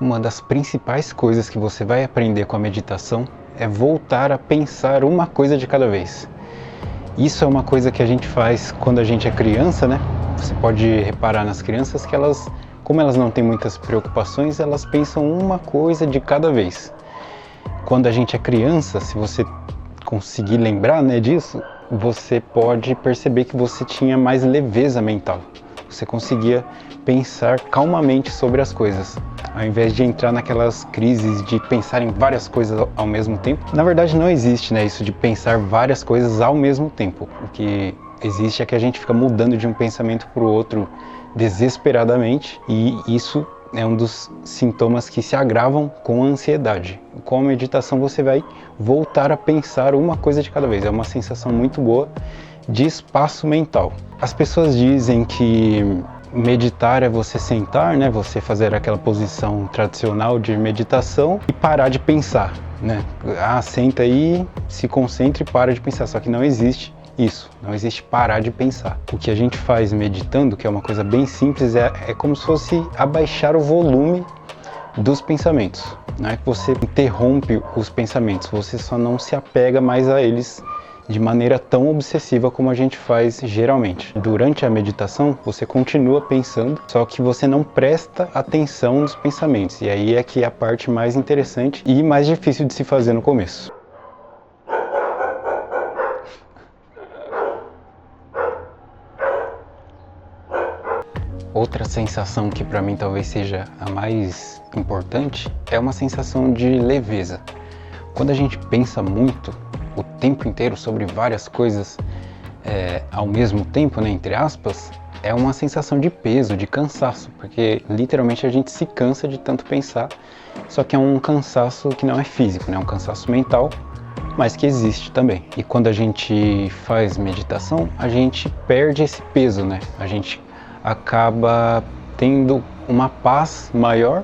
Uma das principais coisas que você vai aprender com a meditação é voltar a pensar uma coisa de cada vez. Isso é uma coisa que a gente faz quando a gente é criança, né? Você pode reparar nas crianças que como elas não têm muitas preocupações, elas pensam uma coisa de cada vez. Quando a gente é criança, se você conseguir lembrar, né, disso, você pode perceber que você tinha mais leveza mental. Você conseguia pensar calmamente sobre as coisas, ao invés de entrar naquelas crises de pensar em várias coisas ao mesmo tempo. Na verdade não existe, né, isso de pensar várias coisas ao mesmo tempo. O que existe é que a gente fica mudando de um pensamento para o outro desesperadamente, e isso é um dos sintomas que se agravam com a ansiedade. Com a meditação você vai voltar a pensar uma coisa de cada vez. É uma sensação muito boa de espaço mental. As pessoas dizem que meditar é você sentar, né? Você fazer aquela posição tradicional de meditação e parar de pensar, né? Senta aí, se concentre e para de pensar. Só que não existe isso, não existe parar de pensar. O que a gente faz meditando, que é uma coisa bem simples, é como se fosse abaixar o volume dos pensamentos. Não é que você interrompe os pensamentos, você só não se apega mais a eles de maneira tão obsessiva como a gente faz geralmente. Durante a meditação, você continua pensando, só que você não presta atenção nos pensamentos. E aí é que é a parte mais interessante e mais difícil de se fazer no começo. Outra sensação que para mim talvez seja a mais importante é uma sensação de leveza. Quando a gente pensa muito o tempo inteiro sobre várias coisas ao mesmo tempo, né, entre aspas, é uma sensação de peso, de cansaço, porque literalmente a gente se cansa de tanto pensar, só que é um cansaço que não é físico, né, é um cansaço mental, mas que existe também. E quando a gente faz meditação, a gente perde esse peso, né? A gente acaba tendo uma paz maior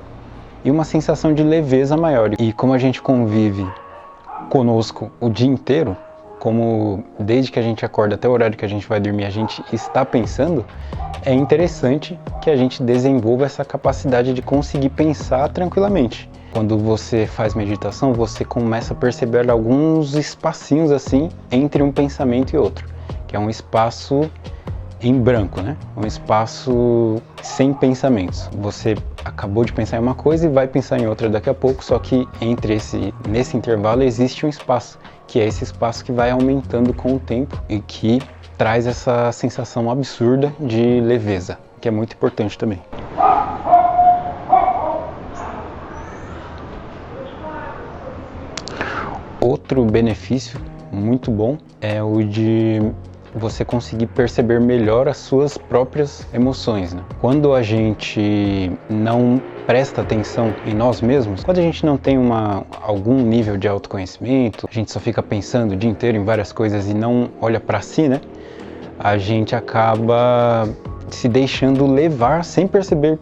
e uma sensação de leveza maior. E como a gente convive conosco o dia inteiro, como desde que a gente acorda até o horário que a gente vai dormir a gente está pensando, é interessante que a gente desenvolva essa capacidade de conseguir pensar tranquilamente. Quando você faz meditação, você começa a perceber alguns espacinhos assim entre um pensamento e outro, que é um espaço em branco, né? Um espaço sem pensamentos. Você acabou de pensar em uma coisa e vai pensar em outra daqui a pouco, só que nesse intervalo existe um espaço, que é esse espaço que vai aumentando com o tempo e que traz essa sensação absurda de leveza, que é muito importante também. Outro benefício muito bom é o de você conseguir perceber melhor as suas próprias emoções, né? Quando a gente não presta atenção em nós mesmos, quando a gente não tem algum nível de autoconhecimento, a gente só fica pensando o dia inteiro em várias coisas e não olha para si, né? A gente acaba se deixando levar sem perceber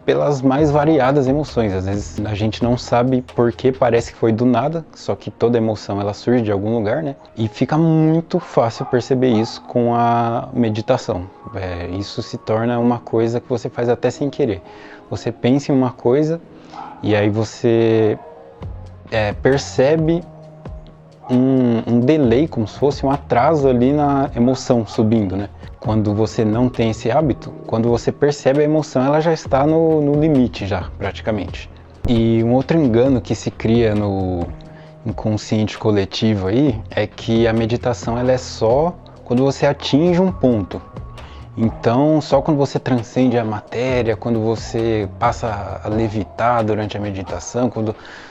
pelas mais variadas emoções. Às vezes a gente não sabe por que, parece que foi do nada, só que toda emoção ela surge de algum lugar, né? E fica muito fácil perceber isso com a meditação. Isso se torna uma coisa que você faz até sem querer. Você pensa em uma coisa e aí você percebe um delay, como se fosse um atraso ali na emoção subindo, né? Quando você não tem esse hábito, quando você percebe a emoção, ela já está no limite já, praticamente. E um outro engano que se cria no inconsciente coletivo aí é que a meditação ela é só quando você atinge um ponto. Então, só quando você transcende a matéria, quando você passa a levitar durante a meditação,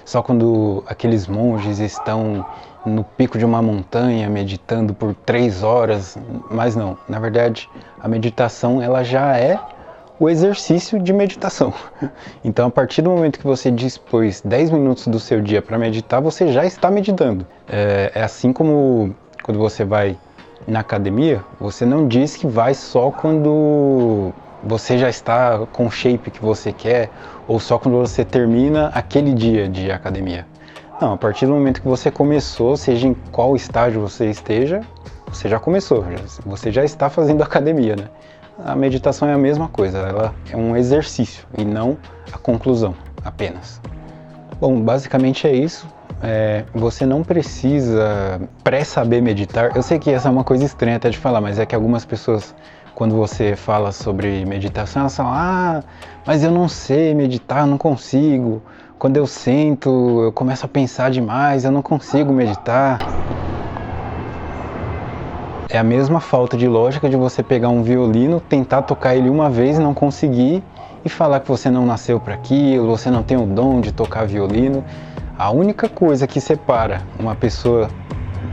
só quando aqueles monges estão no pico de uma montanha meditando por 3 horas, mas não, na verdade a meditação ela já é o exercício de meditação. Então a partir do momento que você dispôs 10 minutos do seu dia para meditar, você já está meditando. É assim como quando você vai na academia, você não diz que vai só quando você já está com o shape que você quer, ou só quando você termina aquele dia de academia. Não, a partir do momento que você começou, seja em qual estágio você esteja, você já começou, você já está fazendo academia, né? A meditação é a mesma coisa, ela é um exercício e não a conclusão. apenas. Bom, basicamente é isso. Você não precisa pré-saber meditar. Eu sei que essa é uma coisa estranha até de falar, mas é que algumas pessoas, quando você fala sobre meditação, elas falam: mas eu não sei meditar, eu não consigo. Quando eu sento, eu começo a pensar demais, eu não consigo meditar. É a mesma falta de lógica de você pegar um violino, tentar tocar ele uma vez e não conseguir, e falar que você não nasceu para aquilo, você não tem o dom de tocar violino. A única coisa que separa uma pessoa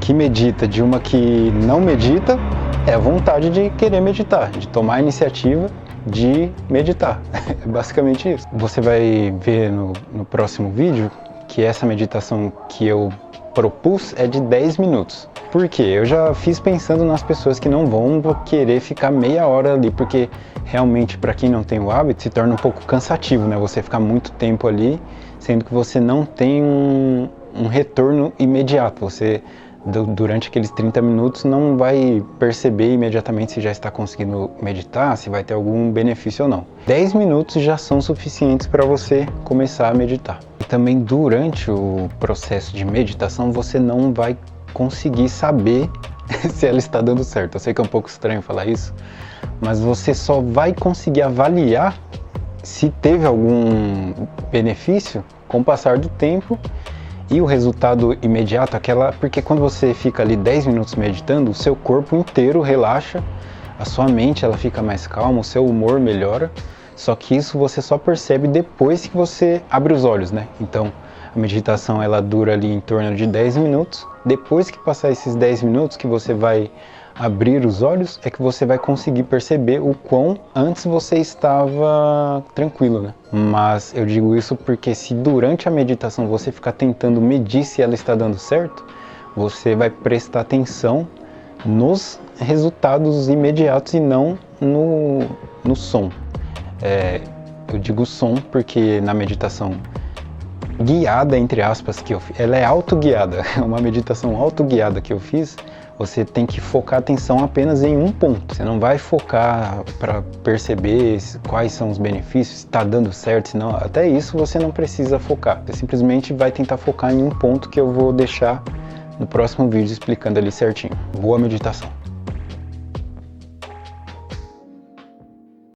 que medita de uma que não medita é a vontade de querer meditar, de tomar a iniciativa de meditar. É basicamente isso. Você vai ver no próximo vídeo que essa meditação que eu propus é de 10 minutos. Por quê? Eu já fiz pensando nas pessoas que não vão querer ficar meia hora ali, porque realmente, para quem não tem o hábito, se torna um pouco cansativo, né? Você ficar muito tempo ali, sendo que você não tem um retorno imediato. Você, durante aqueles 30 minutos, não vai perceber imediatamente se já está conseguindo meditar, se vai ter algum benefício ou não. 10 minutos já são suficientes para você começar a meditar. E também durante o processo de meditação, você não vai conseguir saber se ela está dando certo. Eu sei que é um pouco estranho falar isso, mas você só vai conseguir avaliar se teve algum benefício com o passar do tempo. E o resultado imediato, porque quando você fica ali 10 minutos meditando, o seu corpo inteiro relaxa, a sua mente ela fica mais calma, o seu humor melhora, só que isso você só percebe depois que você abre os olhos, né? Então, a meditação ela dura ali em torno de 10 minutos, depois que passar esses 10 minutos que você vai abrir os olhos, é que você vai conseguir perceber o quão antes você estava tranquilo, né? Mas eu digo isso porque se durante a meditação você ficar tentando medir se ela está dando certo, você vai prestar atenção nos resultados imediatos e não no som. Eu digo som porque na meditação guiada, entre aspas, que eu fiz, ela é autoguiada, é uma meditação autoguiada que eu fiz. Você tem que focar a atenção apenas em um ponto. Você não vai focar para perceber quais são os benefícios, se está dando certo, senão até isso você não precisa focar. Você simplesmente vai tentar focar em um ponto que eu vou deixar no próximo vídeo explicando ali certinho. Boa meditação!